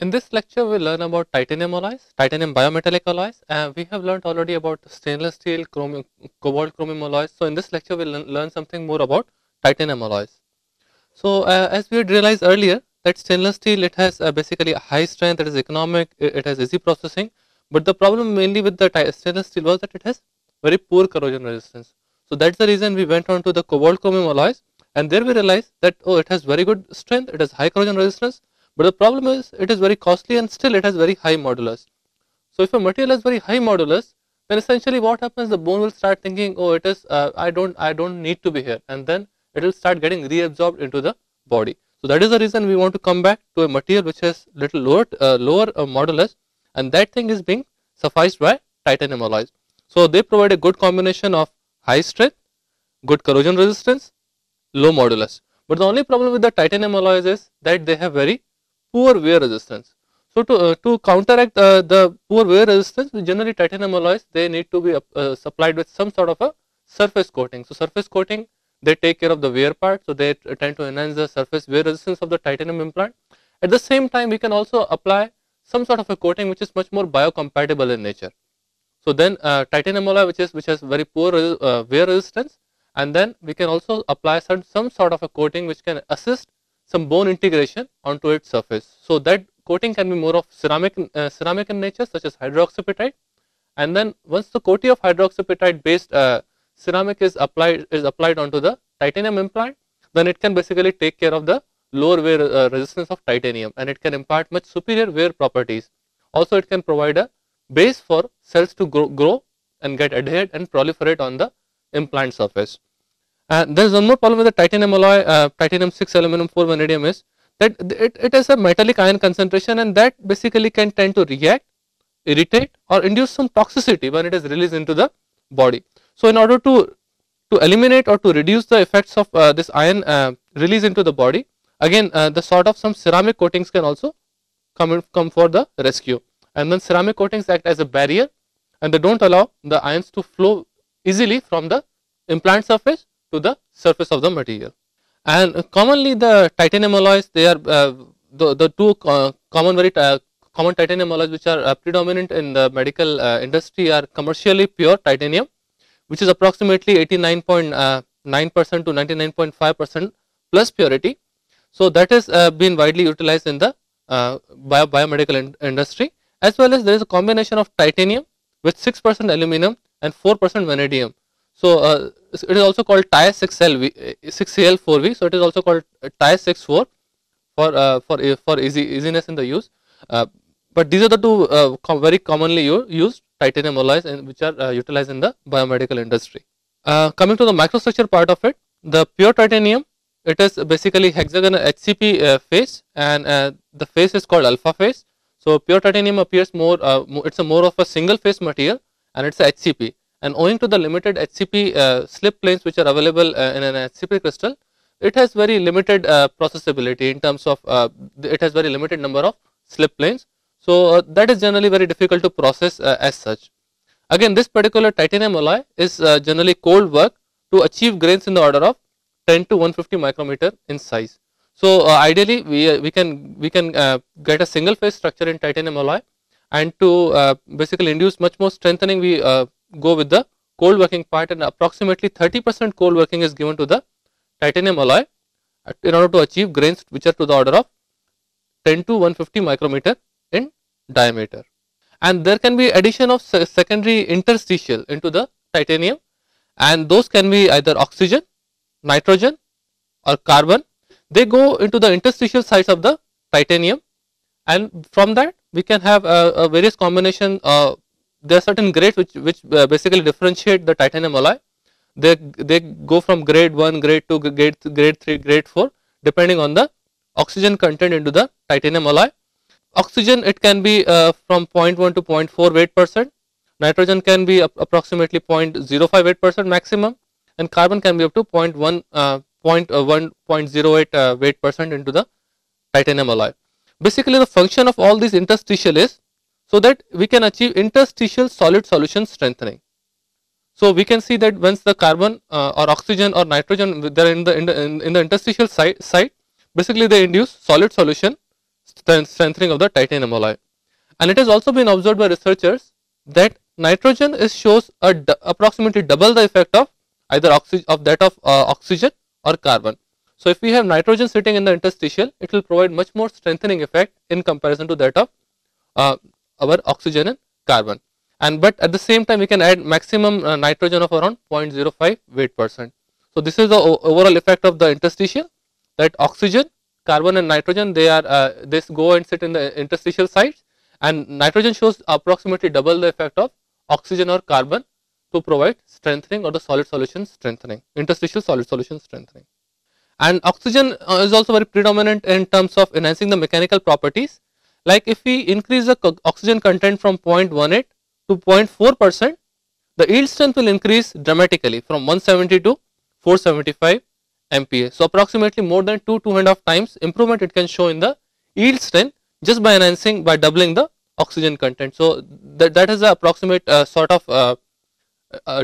In this lecture, we'll learn about titanium alloys, titanium biometallic alloys. We have learned already about stainless steel, chromium, cobalt chromium alloys. So, in this lecture, we'll learn something more about titanium alloys. So, as we had realized earlier, that stainless steel, it has basically a high strength, it is economic, it has easy processing. But the problem mainly with the stainless steel was that it has very poor corrosion resistance. So, that's the reason we went on to the cobalt chromium alloys, and there we realized that, oh, it has very good strength, it has high corrosion resistance. But the problem is it is very costly and still it has very high modulus. So if a material has very high modulus, then essentially what happens, the bone will start thinking, oh, it is I don't need to be here, and then it will start getting reabsorbed into the body. So that is the reason we want to come back to a material which has little lower modulus, and that thing is being sufficed by titanium alloys. So they provide a good combination of high strength, good corrosion resistance, low modulus. But the only problem with the titanium alloys is that they have very poor wear resistance. So to counteract the poor wear resistance, generally titanium alloys, they need to be supplied with some sort of a surface coating. So surface coating, they take care of the wear part, so they tend to enhance the surface wear resistance of the titanium implant. At the same time, we can also apply some sort of a coating which is much more biocompatible in nature. So then titanium alloy which has very poor wear resistance, and then we can also apply some sort of a coating which can assist some bone integration onto its surface. So that coating can be more of ceramic in nature, such as hydroxyapatite, and then once the coating of hydroxyapatite based ceramic is applied onto the titanium implant, then it can basically take care of the lower wear resistance of titanium, and it can impart much superior wear properties. Also, it can provide a base for cells to grow and get adhered and proliferate on the implant surface. There is one more problem with the titanium alloy, titanium 6 aluminum 4 vanadium, is that it has a metallic ion concentration, and that basically can tend to react, irritate, or induce some toxicity when it is released into the body. So in order to eliminate or to reduce the effects of this ion release into the body, again the sort of some ceramic coatings can also come for the rescue. And then ceramic coatings act as a barrier, and they don't allow the ions to flow easily from the implant surface to the surface of the material. And commonly the titanium alloys, they are the two common titanium alloys which are predominant in the medical industry are commercially pure titanium, which is approximately 89.9% to 99.5% plus purity. So that is been widely utilized in the biomedical industry, as well as there is a combination of titanium with 6% aluminum and 4% vanadium. So it is also called Ti6Al4V. So it is also called Ti6-4 for easiness in the use. But these are the two very commonly used titanium alloys which are utilized in the biomedical industry. Coming to the microstructure part of it, the pure titanium, it is basically hexagonal HCP phase, and the phase is called alpha phase. So pure titanium appears more, it's a more of a single phase material, and it's a HCP. And owing to the limited HCP slip planes which are available in an HCP crystal, it has very limited processability in terms of it has very limited number of slip planes. So that is generally very difficult to process as such. Again, this particular titanium alloy is generally cold work to achieve grains in the order of 10 to 150 micrometer in size. So ideally we can get a single phase structure in titanium alloy, and to basically induce much more strengthening, we go with the cold working part, and approximately 30% cold working is given to the titanium alloy in order to achieve grains which are to the order of 10 to 150 micrometer in diameter. And there can be addition of secondary interstitial into the titanium, and those can be either oxygen, nitrogen, or carbon. They go into the interstitial sites of the titanium, and from that we can have a various combination. There are certain grades which basically differentiate the titanium alloy. They go from grade 1, grade 2, grade 3, grade 4, depending on the oxygen content into the titanium alloy. Oxygen, it can be from 0.1 to 0.4 weight%. Nitrogen can be approximately 0.058% maximum, and carbon can be up to 0.08 weight% into the titanium alloy. Basically, the function of all these interstitial is so that we can achieve interstitial solid solution strengthening. So we can see that once the carbon or oxygen or nitrogen, they are in the interstitial site, basically they induce solid solution strengthening of the titanium alloy. And it has also been observed by researchers that nitrogen shows approximately double the effect of either oxygen or carbon. So if we have nitrogen sitting in the interstitial, it will provide much more strengthening effect in comparison to that of our oxygen and carbon. And but at the same time, we can add maximum nitrogen of around 0.05 weight percent. So this is the overall effect of the interstitial, that oxygen, carbon and nitrogen, they go and sit in the interstitial sites, and nitrogen shows approximately double the effect of oxygen or carbon to provide strengthening or the solid solution strengthening, interstitial solid solution strengthening. And oxygen is also very predominant in terms of enhancing the mechanical properties. Like if we increase the oxygen content from 0.18 to 0.4%, the yield strength will increase dramatically from 170 to 475 MPa. So approximately more than 2.5 times improvement it can show in the yield strength just by enhancing, by doubling the oxygen content. So that is the approximate sort of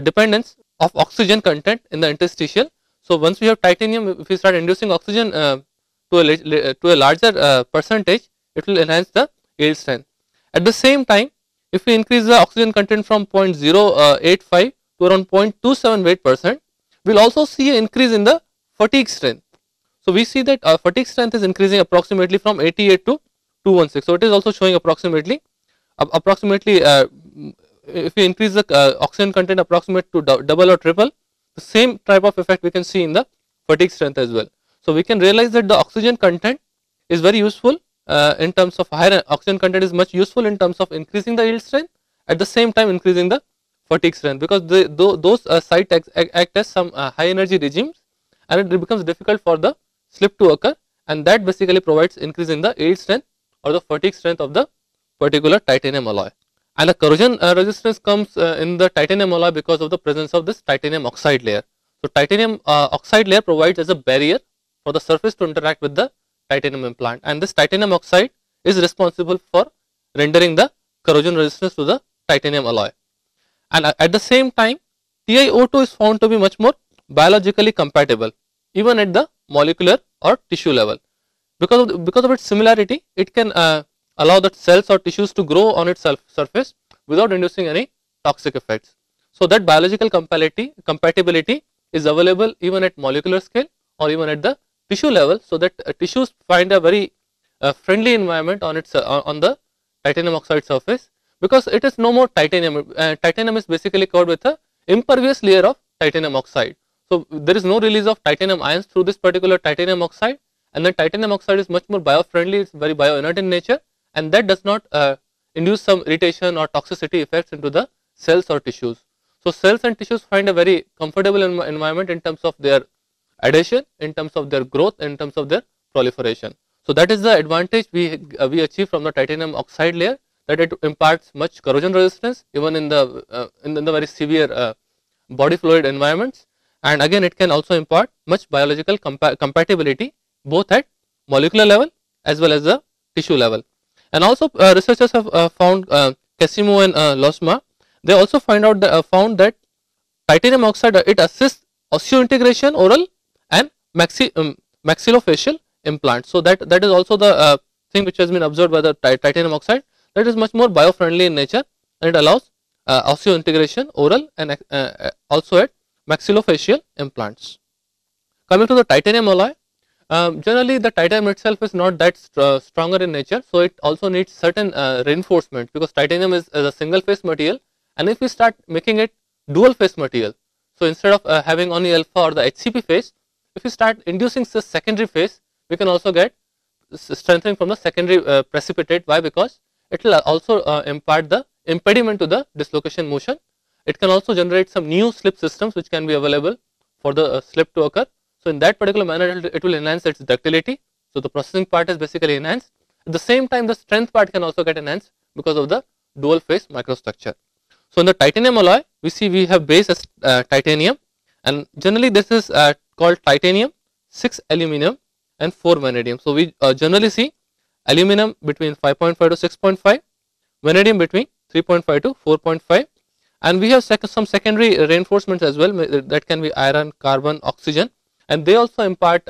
dependence of oxygen content in the interstitial. So once we have titanium, if we start inducing oxygen to a larger percentage, it will enhance the yield strength. At the same time, if we increase the oxygen content from 0.085 to around 0.27 weight percent, we will also see an increase in the fatigue strength. So we see that fatigue strength is increasing approximately from 88 to 216. So it is also showing approximately if we increase the oxygen content approximate to double or triple, the same type of effect we can see in the fatigue strength as well. So we can realize that the oxygen content is very useful in terms of higher oxygen content is much useful in terms of increasing the yield strength, at the same time increasing the fatigue strength, because those sites act as some high energy regimes, and it becomes difficult for the slip to occur, and that basically provides increase in the yield strength or the fatigue strength of the particular titanium alloy. And the corrosion resistance comes in the titanium alloy because of the presence of this titanium oxide layer. So titanium oxide layer provides as a barrier for the surface to interact with the titanium implant, and this titanium oxide is responsible for rendering the corrosion resistance to the titanium alloy. And at the same time, TiO2 is found to be much more biologically compatible even at the molecular or tissue level. Because of its similarity, it can allow the cells or tissues to grow on its surface without inducing any toxic effects. So that biological compatibility is available even at molecular scale or even at the tissue level, so that tissues find a very friendly environment on its on the titanium oxide surface, because it is no more titanium. Titanium is basically covered with a impervious layer of titanium oxide. So there is no release of titanium ions through this particular titanium oxide, and the titanium oxide is much more bio-friendly. It's very bio-inert in nature, and that does not induce some irritation or toxicity effects into the cells or tissues. So cells and tissues find a very comfortable environment in terms of their adhesion, in terms of their growth, in terms of their proliferation. So that is the advantage we achieve from the titanium oxide layer, that it imparts much corrosion resistance even in the very severe body fluid environments, and again it can also impart much biological compatibility both at molecular level as well as the tissue level. And also researchers have found Casimo and Losma, they also found that titanium oxide it assists osseointegration, oral and maxillofacial implants. So that is also the thing which has been observed by the titanium oxide, that is much more bio-friendly in nature, and it allows osseointegration, oral and also at maxillofacial implants. Coming to the titanium alloy, generally the titanium itself is not that stronger in nature, so it also needs certain reinforcement, because titanium is a single phase material, and if we start making it dual phase material, so instead of having only alpha or the HCP phase, if we start inducing the secondary phase, we can also get strengthening from the secondary precipitate. Why? Because it will also impart the impediment to the dislocation motion. It can also generate some new slip systems which can be available for the slip to occur. So in that particular manner, it will enhance its ductility. So the processing part is basically enhanced. At the same time, the strength part can also get enhanced because of the dual phase microstructure. So in the titanium alloy, we have base as titanium, and generally this is called titanium, 6 aluminum and 4 vanadium. So we generally see aluminum between 5.5 to 6.5, vanadium between 3.5 to 4.5, and we have some secondary reinforcements as well, that can be iron, carbon, oxygen, and they also impart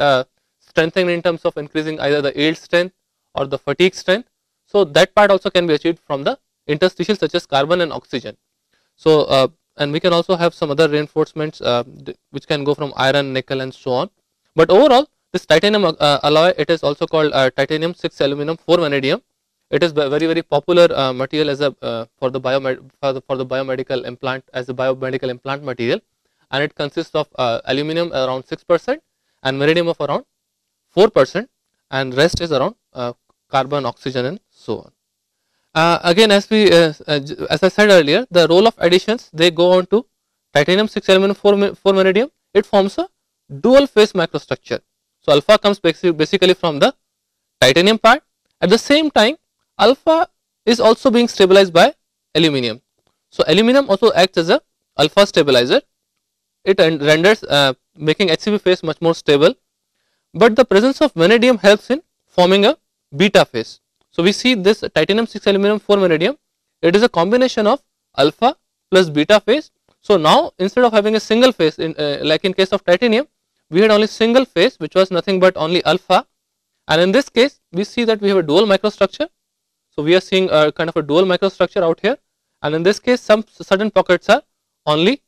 strengthening in terms of increasing either the yield strength or the fatigue strength. So that part also can be achieved from the interstitial such as carbon and oxygen. So and we can also have some other reinforcements which can go from iron, nickel and so on. But overall this titanium alloy, it is also called titanium 6 aluminum 4 vanadium. It is very popular material as a for the biomedical implant, as a biomedical implant material, and it consists of aluminum around 6% and vanadium of around 4%, and rest is around carbon, oxygen and so on. Again, as I said earlier, the role of additions, they go on to titanium 6 aluminum 4 vanadium. It forms a dual phase microstructure. So alpha comes basically from the titanium part. At the same time, alpha is also being stabilized by aluminum. So aluminum also acts as a alpha stabilizer. It renders making HCl phase much more stable. But the presence of vanadium helps in forming a beta phase. So we see this titanium 6 aluminum 4 vanadium, it is a combination of alpha plus beta phase. So now instead of having a single phase, like in case of titanium, we had only single phase which was nothing but only alpha, and in this case we see that we have a dual microstructure. So we are seeing a kind of a dual microstructure out here, and in this case some certain pockets are only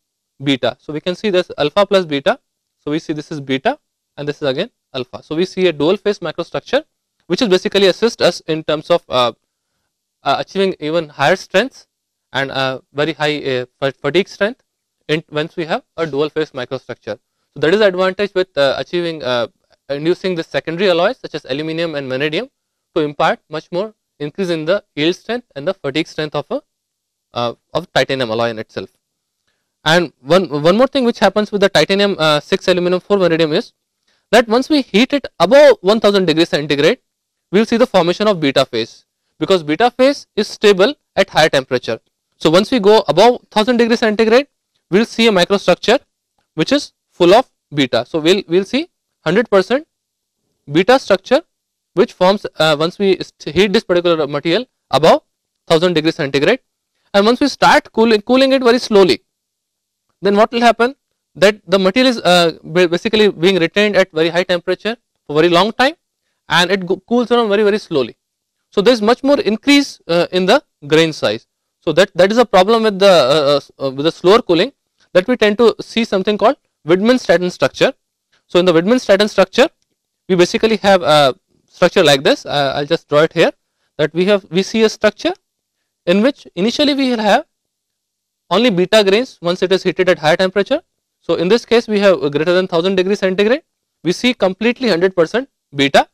beta. So we can see this alpha plus beta. So we see this is beta and this is again alpha. So we see a dual phase microstructure which is basically assist us in terms of achieving even higher strengths and very high fatigue strength once we have a dual phase microstructure. So that is the advantage with achieving inducing the secondary alloys such as aluminum and vanadium to impart much more increase in the yield strength and the fatigue strength of a titanium alloy in itself. And one more thing which happens with the titanium 6 aluminum 4 vanadium is that once we heat it above 1000 degrees centigrade, we will see the formation of beta phase, because beta phase is stable at higher temperature. So once we go above 1000 degrees centigrade, we will see a microstructure which is full of beta. So we will see 100% beta structure which forms once we heat this particular material above 1000 degrees centigrade, and once we start cooling it very slowly, then what will happen, that the material is basically being retained at very high temperature for very long time, and it cools down very slowly. So there is much more increase in the grain size. So that is a problem with the slower cooling, that we tend to see something called Widman-Statten structure. So in the Widman-Statten structure, we basically have a structure like this. I'll just draw it here, that we see a structure in which initially we will have only beta grains once it is heated at higher temperature. So in this case we have greater than 1000 degrees centigrade, we see completely 100% beta,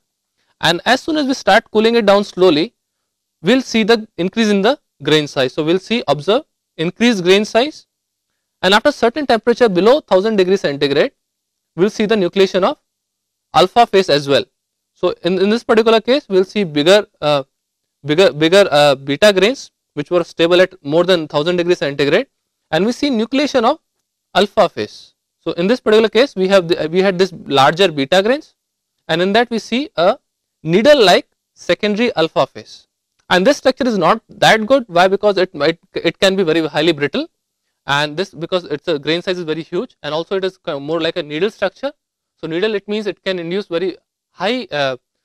and as soon as we start cooling it down slowly, we will see the increase in the grain size. So we will observe increased grain size, and after certain temperature below 1000 degrees centigrade, we will see the nucleation of alpha phase as well. So in this particular case, we will see bigger beta grains which were stable at more than 1000 degrees centigrade, and we see nucleation of alpha phase. So in this particular case, we had this larger beta grains, and in that we see a needle like secondary alpha phase, and this structure is not that good. Why? Because it can be very highly brittle, and this because its grain size is very huge, and also it is more like a needle structure. So needle, it means it can induce very high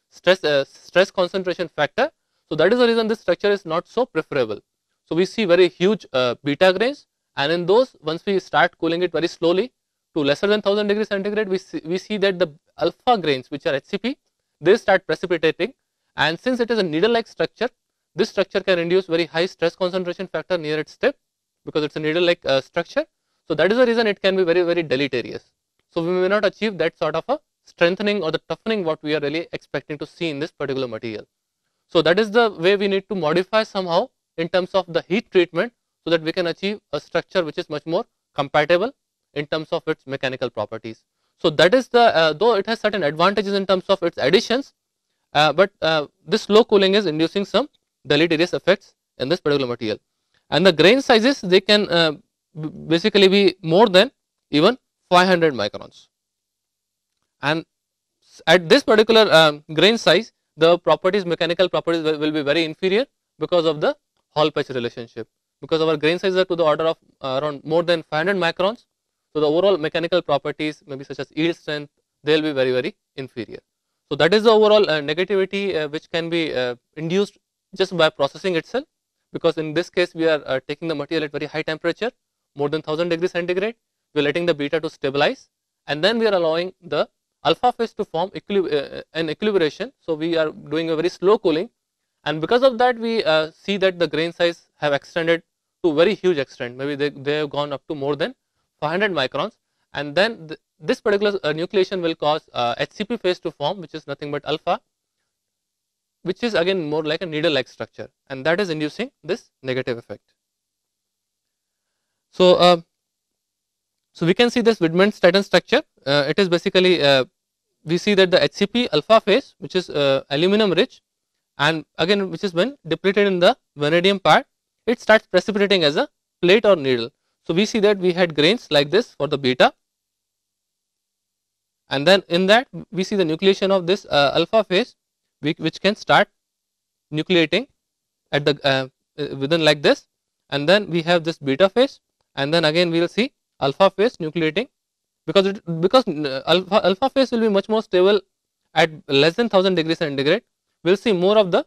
stress concentration factor. So that is the reason this structure is not so preferable. So we see very huge beta grains, and in those, once we start cooling it very slowly to lesser than 1000 degrees centigrade, we see that the alpha grains, which are HCP, they start precipitating, and since it is a needle like structure, this structure can induce very high stress concentration factor near its tip, because it is a needle like structure. So that is the reason it can be very deleterious. So we may not achieve that sort of a strengthening or the toughening what we are really expecting to see in this particular material. So that is the way we need to modify somehow in terms of the heat treatment, so that we can achieve a structure which is much more compatible in terms of its mechanical properties. So that is the though it has certain advantages in terms of its additions, but this slow cooling is inducing some deleterious effects in this particular material, and the grain sizes, they can basically be more than even 500 microns, and at this particular grain size, the mechanical properties will be very inferior because of the Hall patch relationship, because our grain sizes are to the order of around more than 500 microns. So the overall mechanical properties, maybe such as yield strength, they will be very inferior. So that is the overall negativity which can be induced just by processing itself, because in this case we are taking the material at very high temperature, more than 1000 degrees centigrade. We are letting the beta to stabilize, and then we are allowing the alpha phase to form an equilibration. So we are doing a very slow cooling, and because of that we see that the grain size have extended to very huge extent. Maybe they have gone up to more than 500 microns, and then this particular nucleation will cause HCP phase to form, which is nothing but alpha, which is again more like a needle like structure, and that is inducing this negative effect. So so we can see this Widman-Staten structure. It is basically we see that the HCP alpha phase, which is aluminum rich, and again which is when depleted in the vanadium part, it starts precipitating as a plate or needle. So we see that we had grains like this for the beta, and then in that we see the nucleation of this alpha phase, which can start nucleating at the within like this, and then we have this beta phase, and then again we will see alpha phase nucleating, because alpha phase will be much more stable at less than 1000 degrees centigrade. We will see more of the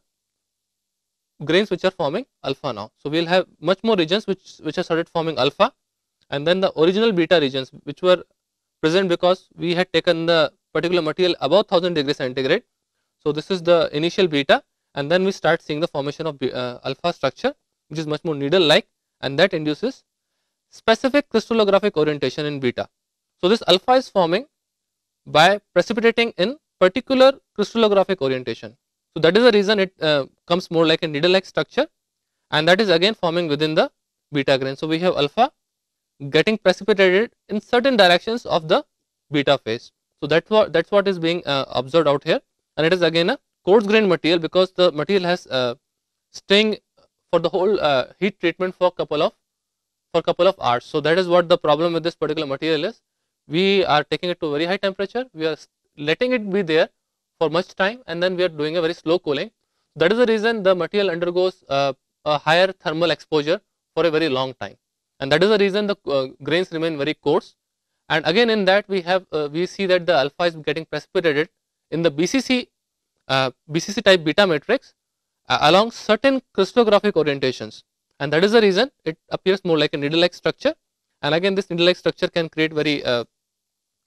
grains which are forming alpha now. So we will have much more regions which have started forming alpha, and then the original beta regions which were present because we had taken the particular material above 1000 degrees centigrade. So this is the initial beta, and then we start seeing the formation of alpha structure, which is much more needle like, and that induces specific crystallographic orientation in beta. So this alpha is forming by precipitating in particular crystallographic orientation. So that is the reason it comes more like a needle like structure, and that is again forming within the beta grain. So we have alpha getting precipitated in certain directions of the beta phase. So that's what is being observed out here, and it is again a coarse grained material because the material has staying for the whole heat treatment for couple of hours. So that is what the problem with this particular material is. We are taking it to very high temperature, we are letting it be there for much time, and then we are doing a very slow cooling. That is the reason the material undergoes a higher thermal exposure for a very long time, and that is the reason the grains remain very coarse. And again in that we see that the alpha is getting precipitated in the BCC type beta matrix along certain crystallographic orientations, and that is the reason it appears more like a needle like structure. And again this needle like structure can create very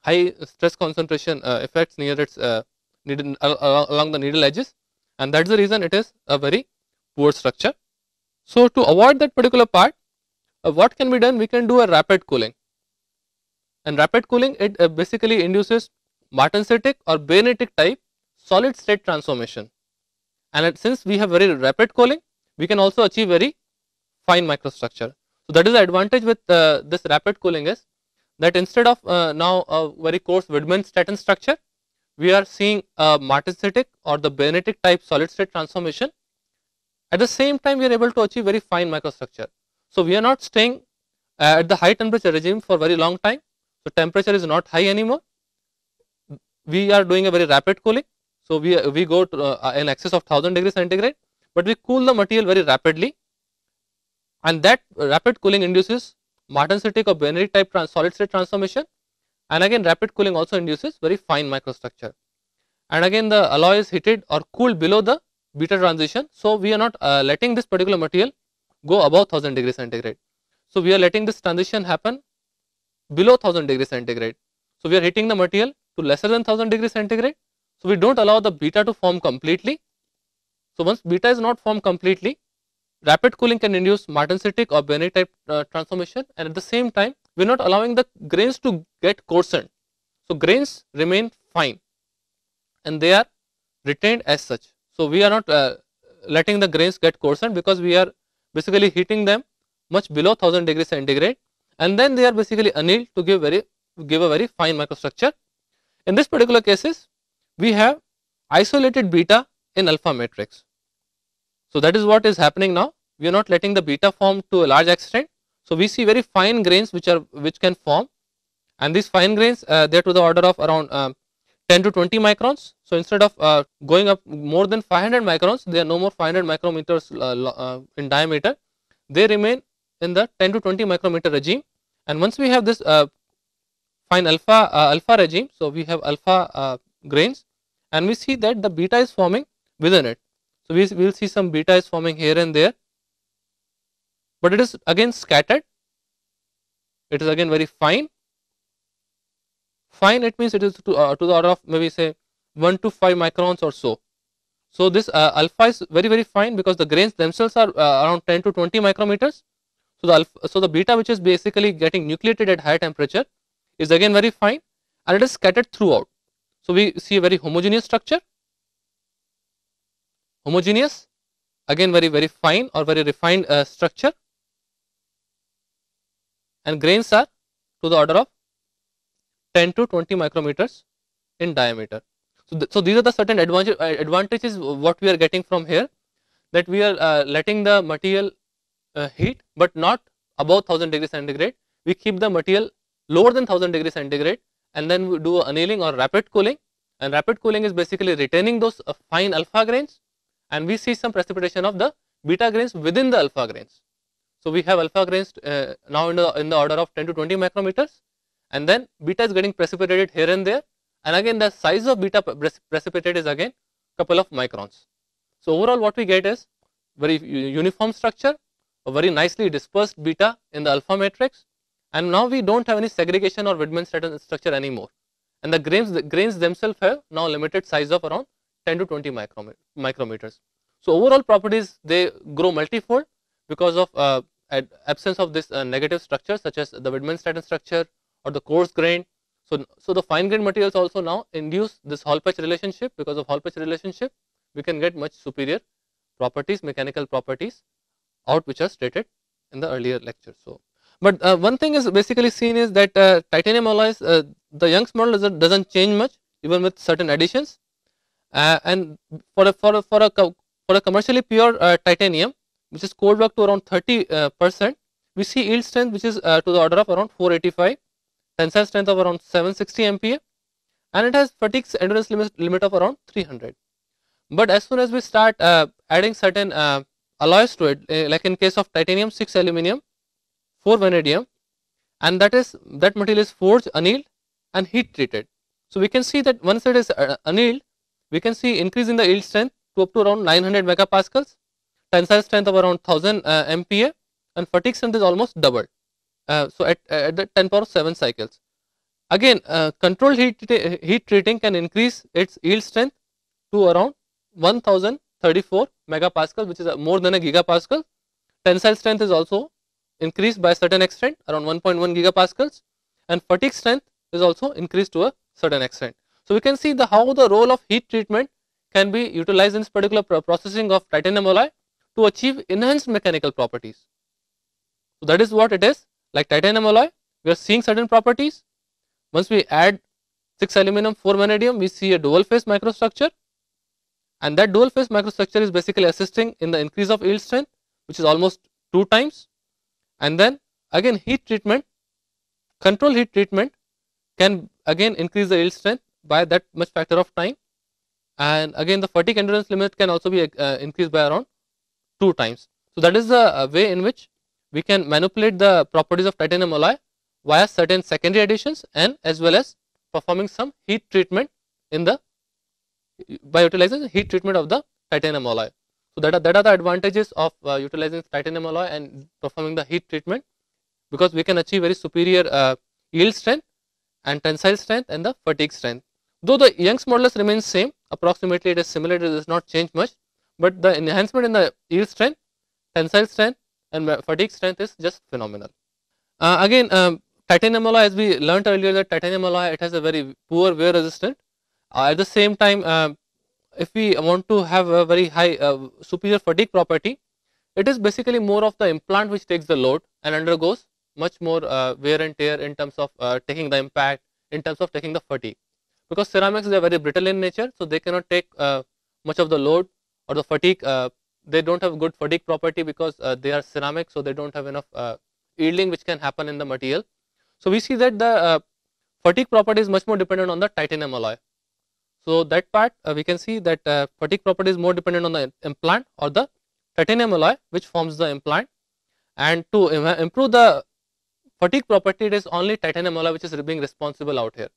high stress concentration effects near its along the needle edges, and that is the reason it is a very poor structure. So to avoid that particular part, what can be done? We can do a rapid cooling, and rapid cooling it basically induces martensitic or baryonitic type solid state transformation, and since we have very rapid cooling, we can also achieve very fine microstructure. So that is the advantage with this rapid cooling, is that instead of now a very coarse Widman-Staten structure, we are seeing a martensitic or the baryonitic type solid state transformation. At the same time we are able to achieve very fine microstructure. So we are not staying at the high temperature regime for very long time. So temperature is not high anymore. We are doing a very rapid cooling. So we go to in excess of 1000 degrees centigrade, but we cool the material very rapidly, and that rapid cooling induces martensitic or baryonic type solid state transformation, and again rapid cooling also induces very fine microstructure. And again the alloy is heated or cooled below the beta transition. So we are not letting this particular material go above 1000 degrees centigrade. So we are letting this transition happen below 1000 degrees centigrade. So we are heating the material to lesser than 1000 degrees centigrade. So we don't allow the beta to form completely. So once beta is not formed completely, rapid cooling can induce martensitic or baryonic type transformation, and at the same time we are not allowing the grains to get coarsened. So grains remain fine and they are retained as such. So we are not letting the grains get coarsened because we are basically heating them much below 1000 degrees centigrade, and then they are basically annealed to give a very fine microstructure. In this particular cases, we have isolated beta in alpha matrix. So that is what is happening now. We are not letting the beta form to a large extent. So we see very fine grains which can form, and these fine grains they are to the order of around 10 to 20 microns. So instead of going up more than 500 microns, they are no more 500 micrometers in diameter. They remain in the 10 to 20 micrometer regime. And once we have this fine alpha regime, so we have alpha grains, and we see that the beta is forming within it. So we will see some beta is forming here and there, but it is again scattered. It is again very fine. Fine, it means it is to the order of maybe say 1 to 5 microns or so. So this alpha is very fine because the grains themselves are around 10 to 20 micrometers. So the beta, which is basically getting nucleated at higher temperature, is again very fine, and it is scattered throughout. So we see a very homogeneous structure. Homogeneous, again very fine or very refined structure, and grains are to the order of 10 to 20 micrometers in diameter. So these are the certain advantages what we are getting from here, that we are letting the material heat, but not above 1000 degrees centigrade. We keep the material lower than 1000 degrees centigrade, and then we do annealing or rapid cooling, and rapid cooling is basically retaining those fine alpha grains, and we see some precipitation of the beta grains within the alpha grains. So we have alpha grains now in the order of 10 to 20 micrometers, and then beta is getting precipitated here and there, and again the size of beta precipitated is again couple of microns. So overall what we get is very uniform structure, a very nicely dispersed beta in the alpha matrix, and now we don't have any segregation or Widman-Statten structure anymore, and the grains themselves have now limited size of around 10 to 20 micrometers. So overall properties, they grow multifold because of absence of this negative structure, such as the Widman-Statten structure or the coarse grain. So the fine grained materials also now induce this Hall-Petch relationship. Because of Hall-Petch relationship, we can get much superior properties, mechanical properties out, which are stated in the earlier lecture. So, but one thing is basically seen is that titanium alloys, the Young's model doesn't change much even with certain additions, and for a commercially pure titanium, which is cold work to around 30%, we see yield strength which is to the order of around 485, tensile strength of around 760 MPa, and it has fatigue endurance limit of around 300. But as soon as we start adding certain alloys to it, like in case of titanium 6 aluminum 4 vanadium, and that material is forged, annealed and heat treated. So we can see that once it is annealed, we can see increase in the yield strength to up to around 900 megapascals, tensile strength of around 1000 MPa, and fatigue strength is almost doubled. So at the 10 power 7 cycles. Again, controlled heat treating can increase its yield strength to around 1034 megapascal, which is more than a gigapascal. Tensile strength is also increased by a certain extent, around 1.1 gigapascals, and fatigue strength is also increased to a certain extent. So we can see how the role of heat treatment can be utilized in this particular processing of titanium alloy to achieve enhanced mechanical properties. So that is what it is. Like titanium alloy, we are seeing certain properties. Once we add 6 aluminum 4 vanadium, we see a dual phase microstructure, and that dual phase microstructure is basically assisting in the increase of yield strength, which is almost 2 times. And then again heat treatment, control heat treatment can again increase the yield strength by that much factor of time, and again the fatigue endurance limit can also be increased by around 2 times. So that is the way in which we can manipulate the properties of titanium alloy via certain secondary additions, and as well as performing some heat treatment by utilizing the heat treatment of the titanium alloy. So that are the advantages of utilizing titanium alloy and performing the heat treatment, because we can achieve very superior yield strength and tensile strength and the fatigue strength. Though the Young's modulus remains same, approximately it is similar, it does not change much, but the enhancement in the yield strength, tensile strength and fatigue strength is just phenomenal. Again, titanium alloy, as we learnt earlier, that titanium alloy, it has a very poor wear resistant. At the same time, if we want to have a very high superior fatigue property, it is basically more of the implant which takes the load and undergoes much more wear and tear in terms of taking the impact, in terms of taking the fatigue. Because ceramics is very brittle in nature, so they cannot take much of the load or the fatigue. They don't have good fatigue property because they are ceramic, so they don't have enough yielding which can happen in the material. So we see that the fatigue property is much more dependent on the titanium alloy. So that part we can see that fatigue property is more dependent on the implant or the titanium alloy which forms the implant, and to improve the fatigue property, it is only titanium alloy which is being responsible out here.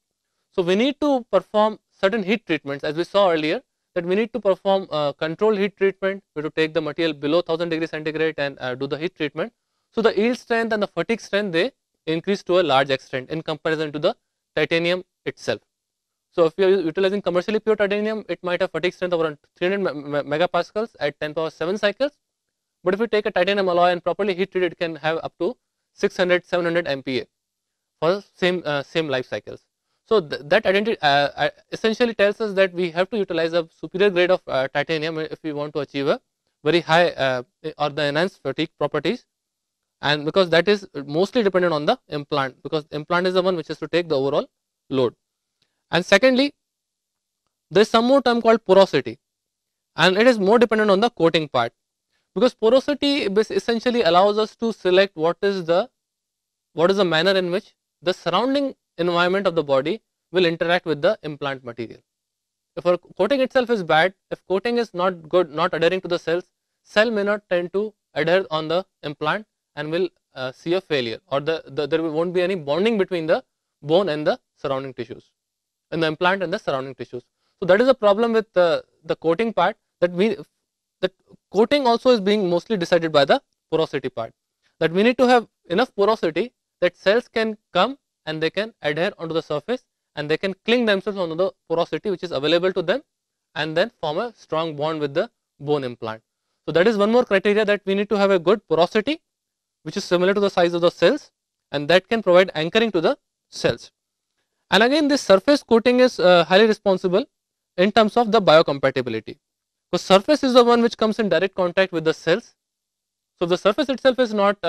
So we need to perform certain heat treatments, as we saw earlier, that we need to perform controlled heat treatment. We have to take the material below 1000 degrees centigrade and do the heat treatment. So the yield strength and the fatigue strength, they increase to a large extent in comparison to the titanium itself. So if you are utilizing commercially pure titanium, it might have fatigue strength of around 300 megapascals at 10 power 7 cycles. But if you take a titanium alloy and properly heat treat it, can have up to 600, 700 MPa for same life cycles. So that identity essentially tells us that we have to utilize a superior grade of titanium if we want to achieve a very high or the enhanced fatigue properties, and because that is mostly dependent on the implant, because implant is the one which has to take the overall load. And secondly, there is some more term called porosity, and it is more dependent on the coating part, because porosity essentially allows us to select what is the manner in which the surrounding environment of the body will interact with the implant material. If our coating itself is bad, if coating is not good, not adhering to the cells, cell may not tend to adhere on the implant and will see a failure, or there won't be any bonding between the bone and the surrounding tissues, and the implant and the surrounding tissues. So that is a problem with the coating part, that coating also is being mostly decided by the porosity part, that we need to have enough porosity that cells can come and they can adhere onto the surface and they can cling themselves onto the porosity which is available to them and then form a strong bond with the bone implant. So that is one more criteria, that we need to have a good porosity which is similar to the size of the cells, and that can provide anchoring to the cells. And again, this surface coating is highly responsible in terms of the biocompatibility, because surface is the one which comes in direct contact with the cells. So if the surface itself is not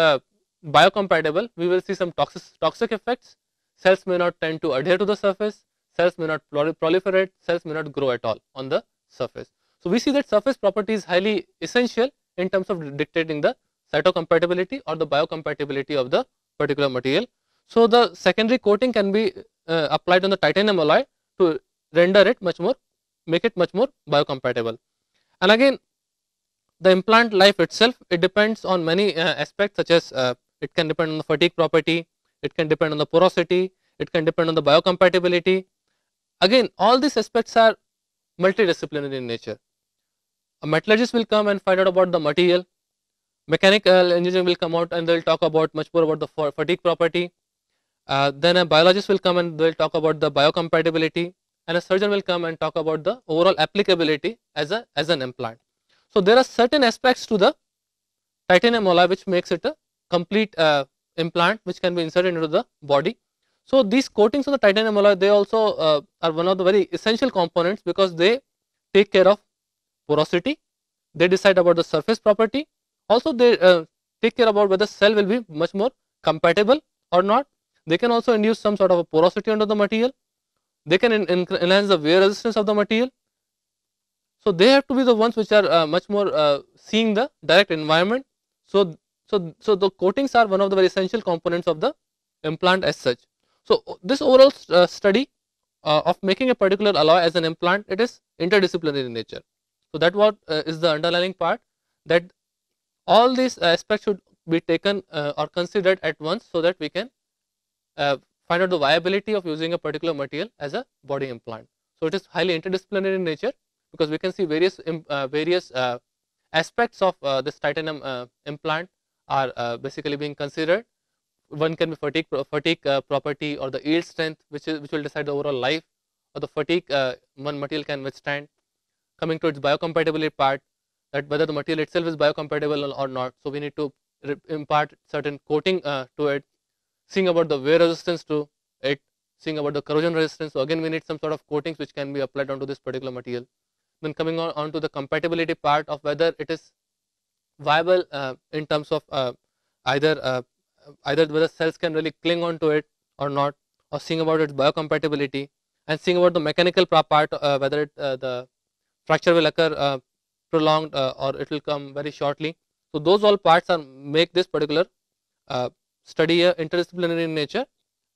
biocompatible, we will see some toxic effects. Cells may not tend to adhere to the surface, cells may not proliferate, cells may not grow at all on the surface. So we see that surface property is highly essential in terms of dictating the cytocompatibility or the biocompatibility of the particular material. So the secondary coating can be applied on the titanium alloy to render it much more, make it much more biocompatible. And again, the implant life itself, it depends on many aspects, such as it can depend on the fatigue property, it can depend on the porosity, it can depend on the biocompatibility. Again, all these aspects are multidisciplinary in nature. A metallurgist will come and find out about the material, mechanical engineer will come out and they will talk about much more about the fatigue property, then a biologist will come and they will talk about the biocompatibility, and a surgeon will come and talk about the overall applicability as an implant. So there are certain aspects to the titanium alloy which makes it a complete implant which can be inserted into the body. So these coatings on the titanium alloy, they also are one of the very essential components, because they take care of porosity, they decide about the surface property, also they take care about whether cell will be much more compatible or not. They can also induce some sort of a porosity under the material, they can enhance the wear resistance of the material. So they have to be the ones which are much more seeing the direct environment. So the coatings are one of the very essential components of the implant as such. So this overall study of making a particular alloy as an implant, it is interdisciplinary in nature. So that what is the underlying part, that all these aspects should be taken or considered at once, so that we can find out the viability of using a particular material as a body implant. So it is highly interdisciplinary in nature, because we can see various aspects of this titanium implant are basically being considered. One can be fatigue property, or the yield strength, which will decide the overall life, or the fatigue one material can withstand. Coming to its biocompatibility part, that whether the material itself is biocompatible or not. So we need to impart certain coating to it, seeing about the wear resistance to it, seeing about the corrosion resistance. So again, we need some sort of coatings which can be applied onto this particular material. Then coming on to the compatibility part of whether it is viable in terms of either whether cells can really cling on to it or not, or seeing about its biocompatibility, and seeing about the mechanical part, whether the fracture will occur prolonged or it will come very shortly. So those all parts are make this particular study interdisciplinary in nature,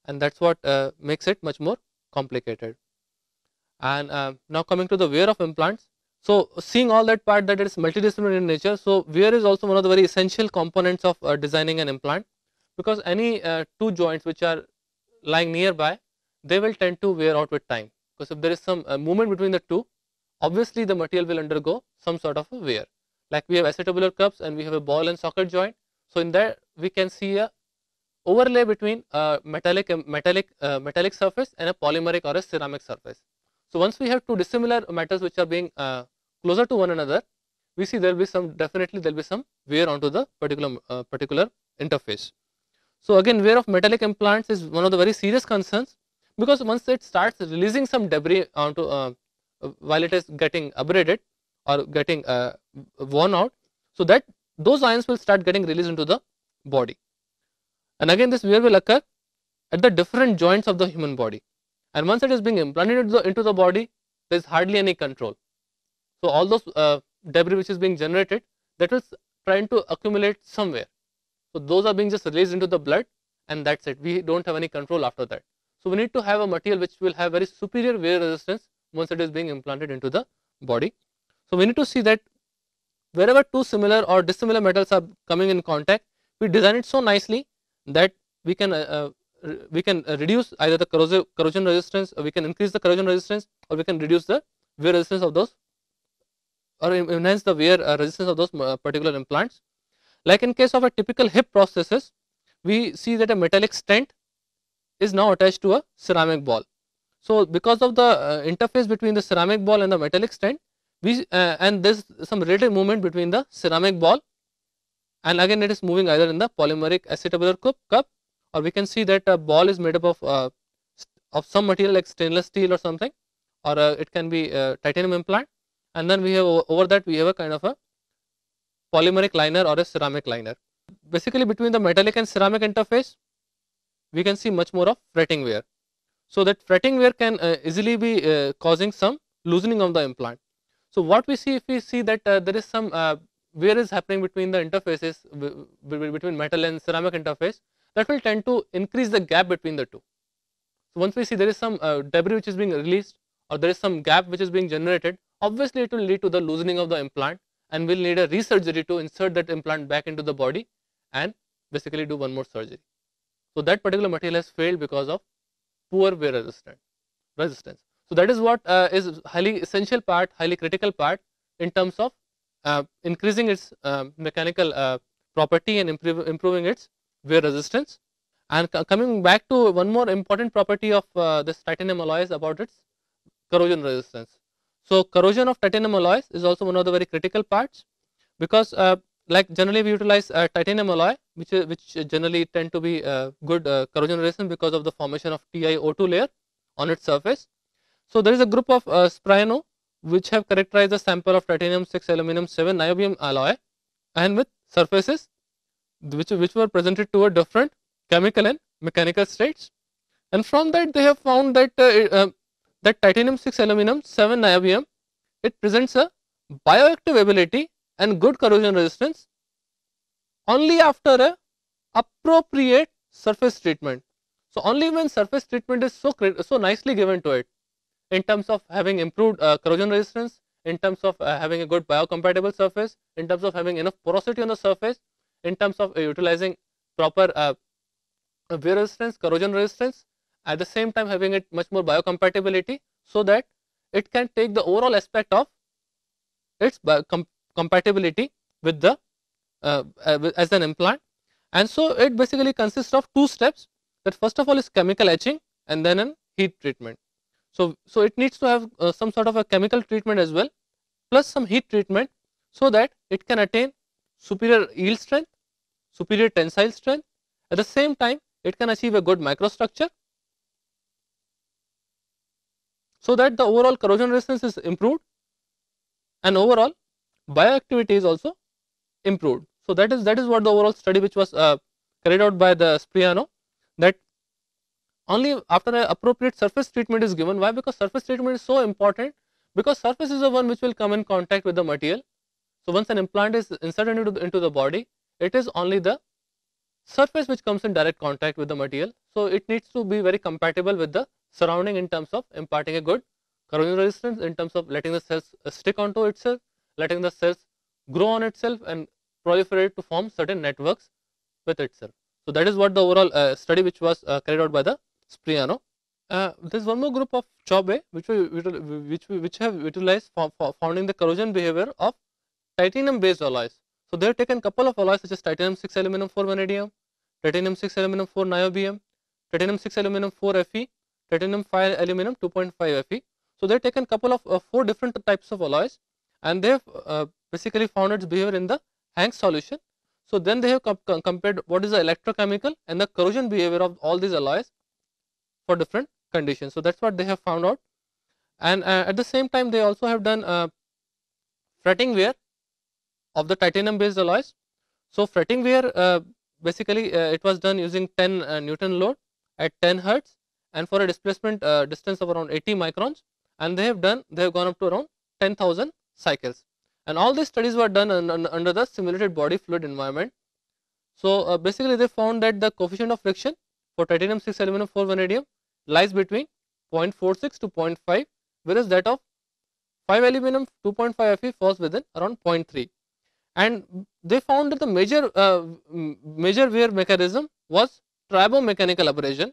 and that's what makes it much more complicated. And now coming to the wear of implants. So seeing all that part, that it is multidisciplinary in nature, so wear is also one of the very essential components of designing an implant, because any two joints which are lying nearby, they will tend to wear out with time. because if there is some movement between the two, obviously the material will undergo some sort of a wear. Like we have acetabular cups and we have a ball and socket joint. So in that we can see a overlay between a metallic surface and a polymeric or a ceramic surface. So once we have two dissimilar metals which are being closer to one another, we see there will be some, definitely there will be some wear onto the particular interface. So again, wear of metallic implants is one of the very serious concerns, because once it starts releasing some debris onto while it is getting abraded or getting worn out, so that those ions will start getting released into the body. And again, this wear will occur at the different joints of the human body. And once it is being implanted into the body, there is hardly any control. So all those debris which is being generated, that is trying to accumulate somewhere. So those are being just released into the blood, and that's it. We don't have any control after that. So we need to have a material which will have very superior wear resistance once it is being implanted into the body. So we need to see that wherever two similar or dissimilar metals are coming in contact, we design it so nicely that we can reduce either the corrosion resistance, or we can increase the corrosion resistance, or we can reduce the wear resistance of those, or enhance the wear resistance of those particular implants. Like in case of a typical hip prosthesis, we see that a metallic stent is now attached to a ceramic ball. So because of the interface between the ceramic ball and the metallic stent, and there is some relative movement between the ceramic ball, and again it is moving either in the polymeric acetabular cup, or we can see that a ball is made up of some material like stainless steel or something, or it can be titanium implant, and then we have over that we have a kind of a polymeric liner or a ceramic liner. Basically between the metallic and ceramic interface, we can see much more of fretting wear. So that fretting wear can easily be causing some loosening of the implant. So what we see, if we see that there is some wear is happening between the interfaces, between metal and ceramic interface, that will tend to increase the gap between the two. So once we see there is some debris which is being released, or there is some gap which is being generated, obviously it will lead to the loosening of the implant, and we'll need a resurgery to insert that implant back into the body and basically do one more surgery. So that particular material has failed because of poor wear resistance. So that is what is highly essential part, highly critical part in terms of increasing its mechanical property and improving its wear resistance. And coming back to one more important property of this titanium alloy is about its corrosion resistance. So corrosion of titanium alloys is also one of the very critical parts, because like generally we utilize titanium alloy, which generally tend to be good corrosion resistant because of the formation of TiO2 layer on its surface. So there is a group of Spriano which have characterized the sample of titanium 6 aluminum 7 niobium alloy, and with surfaces which were presented to a different chemical and mechanical states, and from that they have found that that titanium 6 aluminum 7 niobium, it presents a bioactive ability and good corrosion resistance only after a appropriate surface treatment. So only when surface treatment is so nicely given to it, in terms of having improved corrosion resistance, in terms of having a good biocompatible surface, in terms of having enough porosity on the surface, in terms of utilizing proper wear resistance, corrosion resistance, at the same time having it much more biocompatibility, so that it can take the overall aspect of its compatibility with the as an implant. And so it basically consists of two steps, that first of all is chemical etching and then an heat treatment. So it needs to have some sort of a chemical treatment as well, plus some heat treatment, so that it can attain superior yield strength, superior tensile strength. At the same time, it can achieve a good microstructure, so that the overall corrosion resistance is improved and overall bioactivity is also improved. So that is what the overall study which was carried out by the Spriano, that only after an appropriate surface treatment is given. Why? Because surface treatment is so important, because surface is the one which will come in contact with the material. So once an implant is inserted into the body, it is only the surface which comes in direct contact with the material. So it needs to be very compatible with the surrounding in terms of imparting a good corrosion resistance, in terms of letting the cells stick onto itself, letting the cells grow on itself and proliferate to form certain networks with itself. So that is what the overall study which was carried out by the Spriano. There's one more group of Chauvet which have utilized for founding the corrosion behavior of titanium based alloys. So they have taken couple of alloys such as titanium 6 aluminum 4 vanadium, titanium 6 aluminum 4 niobium, titanium 6 aluminum 4 Fe, titanium 5 aluminum 2.5 Fe. So they have taken couple of 4 different types of alloys, and they have basically found its behavior in the Hanks solution. So then they have compared what is the electrochemical and the corrosion behavior of all these alloys for different conditions. So that's what they have found out. And at the same time, they also have done fretting wear of the titanium based alloys. So fretting wear, basically it was done using 10 Newton load at 10 hertz, and for a displacement distance of around 80 microns, and they have gone up to around 10,000 cycles, and all these studies were done under the simulated body fluid environment. So basically they found that the coefficient of friction for titanium 6 aluminum 4 vanadium lies between 0.46 to 0.5, whereas that of 5 aluminum 2.5 Fe falls within around 0.3. And they found that the major wear mechanism was tribomechanical abrasion,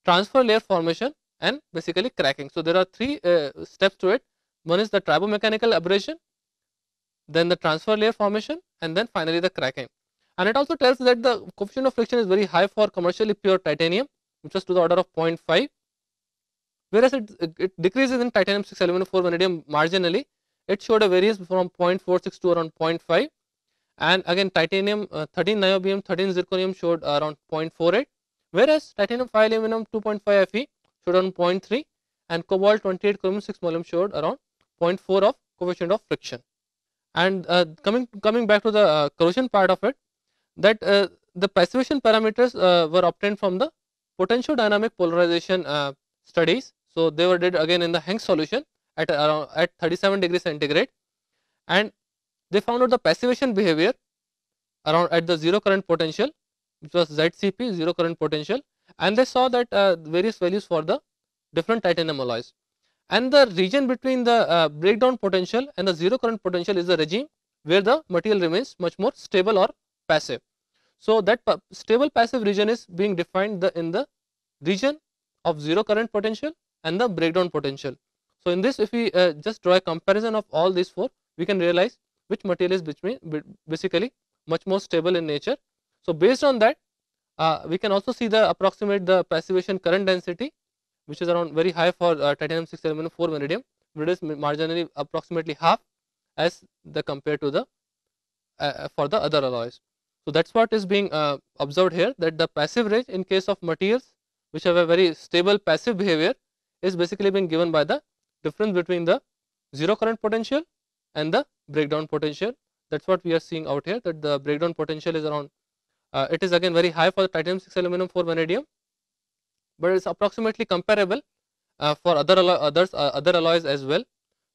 transfer layer formation, and basically cracking. So there are three steps to it. One is the tribomechanical abrasion, then the transfer layer formation, and then finally the cracking. And it also tells that the coefficient of friction is very high for commercially pure titanium, which was to the order of 0.5, whereas it decreases in titanium 6 aluminum 4 vanadium marginally. It showed a variance from 0.46 to around 0.5, and again titanium 13 niobium 13 zirconium showed around 0.48, whereas titanium 5 aluminum 2.5 Fe showed around 0.3, and cobalt 28 chromium 6 molybdenum showed around 0.4 of coefficient of friction. And coming back to the corrosion part of it, that the passivation parameters were obtained from the potentiodynamic polarization studies. So they were did again in the Hanks solution at around at 37 degrees centigrade, and they found out the passivation behavior around at the zero current potential, which was ZCP, zero current potential, and they saw that various values for the different titanium alloys. And the region between the breakdown potential and the zero current potential is the regime where the material remains much more stable or passive. So that stable passive region is being defined in the region of zero current potential and the breakdown potential. So in this, if we just draw a comparison of all these four, we can realize which material is basically much more stable in nature. So based on that, we can also see the approximate the passivation current density, which is around very high for titanium 6 aluminum 4 vanadium, but it is marginally approximately half as the compared to the for the other alloys. So that's what is being observed here, that the passive range in case of materials which have a very stable passive behavior is basically being given by the difference between the zero current potential and the breakdown potential. That's what we are seeing out here, that the breakdown potential is around it is again very high for the titanium 6 aluminum 4 vanadium, but it's approximately comparable for other alloys as well.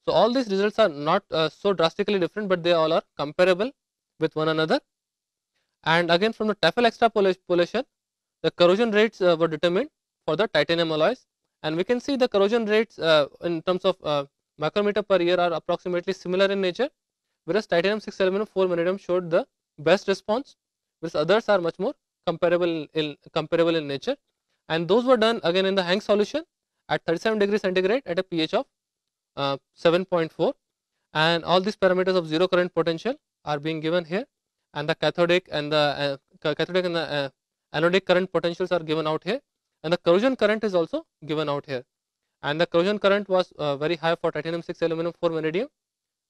So all these results are not so drastically different, but they all are comparable with one another. And again from the TEFL extrapolation, the corrosion rates were determined for the titanium alloys, and we can see the corrosion rates in terms of micrometer per year are approximately similar in nature, whereas titanium 6 aluminum 4 vanadium showed the best response, whereas others are much more comparable in nature. And those were done again in the Hanks solution at 37 degrees centigrade at a pH of 7.4, and all these parameters of zero current potential are being given here, and the cathodic and the anodic current potentials are given out here, and the corrosion current is also given out here. And the corrosion current was very high for titanium 6 aluminum 4 vanadium,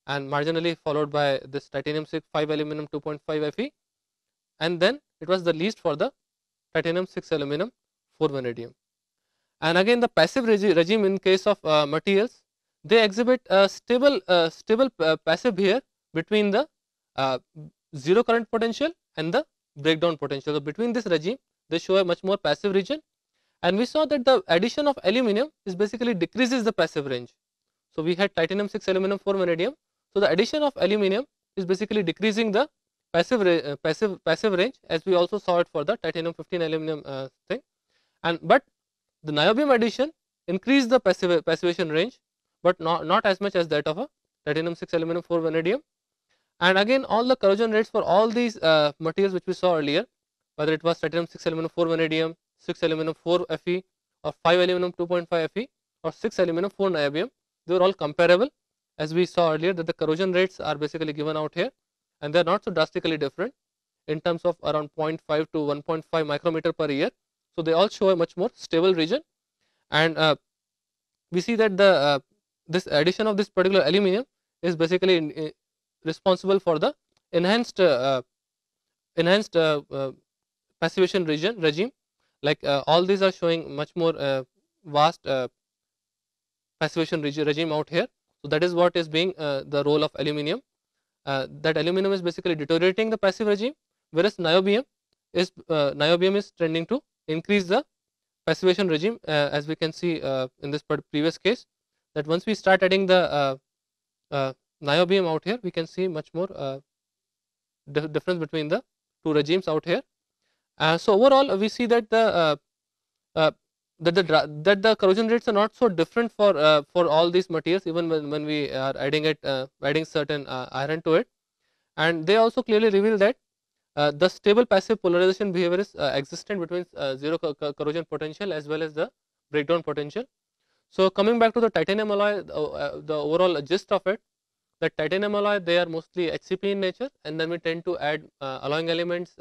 and marginally followed by this titanium 6 5 aluminum 2.5 Fe, and then it was the least for the titanium 6 aluminum 4 vanadium. And again the passive regime in case of materials, they exhibit a stable passive behavior between the zero current potential and the breakdown potential. So between this regime they show a much more passive region, and we saw that the addition of aluminum is basically decreases the passive range. So we had titanium 6 aluminum 4 vanadium, so the addition of aluminum is basically decreasing the passive range, as we also saw it for the titanium 15 aluminum thing. And but the niobium addition increased the passivation range, but not as much as that of a titanium 6 aluminum 4 vanadium. And again all the corrosion rates for all these materials which we saw earlier, whether it was titanium 6 aluminum 4 vanadium, 6 aluminum 4 Fe, or 5 aluminum 2.5 Fe or 6 aluminum 4 niobium, they were all comparable, as we saw earlier that the corrosion rates are basically given out here, and they are not so drastically different in terms of around 0.5 to 1.5 micrometer per year. So they all show a much more stable region, and we see that the this addition of this particular aluminum is basically responsible for the enhanced passivation regime. Like all these are showing much more vast passivation regime out here. So that is what is being the role of aluminum. That aluminum is basically deteriorating the passive regime, whereas niobium is trending to increase the passivation regime, as we can see in this previous case, that once we start adding the niobium out here, we can see much more difference between the two regimes out here. So overall, we see that uh, that the corrosion rates are not so different for all these materials, even when we are adding certain iron to it, and they also clearly reveal that the stable passive polarization behavior is existent between zero corrosion potential as well as the breakdown potential. So coming back to the titanium alloy, the overall gist of it, that titanium alloy, they are mostly HCP in nature, and then we tend to add alloying elements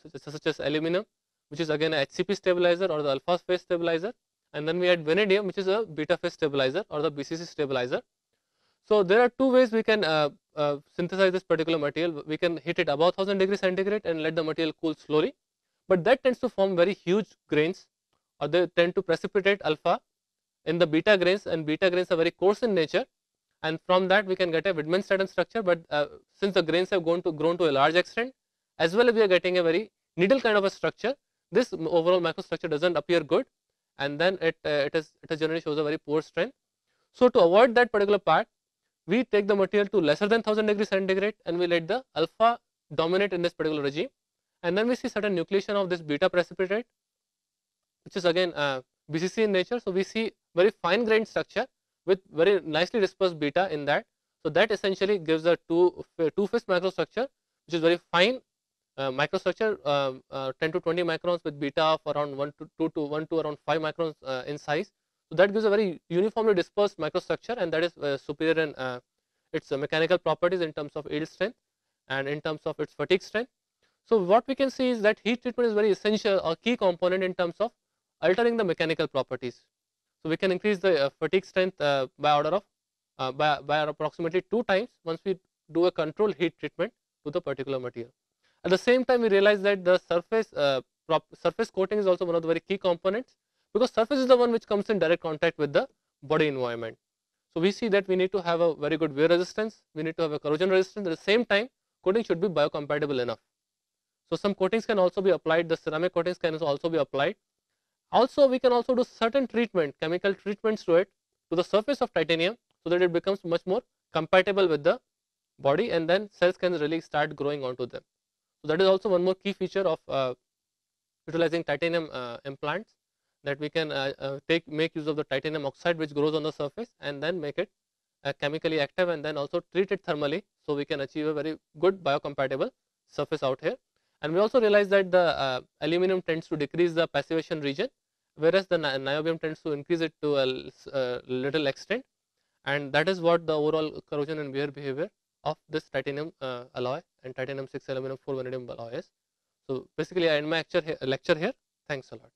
such as aluminum, which is again a HCP stabilizer or the alpha phase stabilizer, and then we add vanadium, which is a beta phase stabilizer or the BCC stabilizer. So there are two ways we can synthesize this particular material. We can heat it above 1000 degrees centigrade and let the material cool slowly, but that tends to form very huge grains, or they tend to precipitate alpha in the beta grains, and beta grains are very coarse in nature, and from that we can get a Widmanstatten structure. But since the grains have grown to a large extent, as well as we are getting a very needle kind of a structure, this overall microstructure doesn't appear good, and then it generally shows a very poor strength. So to avoid that particular part, we take the material to lesser than 1000 degrees centigrade and we let the alpha dominate in this particular regime, and then we see certain nucleation of this beta precipitate, which is again BCC in nature. So we see very fine grained structure with very nicely dispersed beta in that. So that essentially gives a two-phase microstructure, which is very fine microstructure, 10 to 20 microns with beta of around 1 to around 5 microns in size. So that gives a very uniformly dispersed microstructure, and that is superior in its mechanical properties in terms of yield strength and in terms of its fatigue strength. So what we can see is that heat treatment is very essential or key component in terms of altering the mechanical properties. So we can increase the fatigue strength by order of by approximately 2 times once we do a controlled heat treatment to the particular material. At the same time, we realize that the surface coating is also one of the very key components, because surface is the one which comes in direct contact with the body environment. So we see that we need to have a very good wear resistance, we need to have a corrosion resistance. At the same time, coating should be biocompatible enough. So some coatings can also be applied, the ceramic coatings can also be applied. Also, we can also do certain treatment, chemical treatments to it, to the surface of titanium, so that it becomes much more compatible with the body, and then cells can really start growing onto them. So that is also one more key feature of utilizing titanium implants, that we can make use of the titanium oxide which grows on the surface, and then make it chemically active, and then also treat it thermally, so we can achieve a very good biocompatible surface out here. And we also realize that the aluminum tends to decrease the passivation region, whereas the niobium tends to increase it to a little extent, and that is what the overall corrosion and wear behavior of this titanium alloy and titanium 6 aluminum 4 vanadium alloy is. So basically I end my lecture here. Thanks a lot.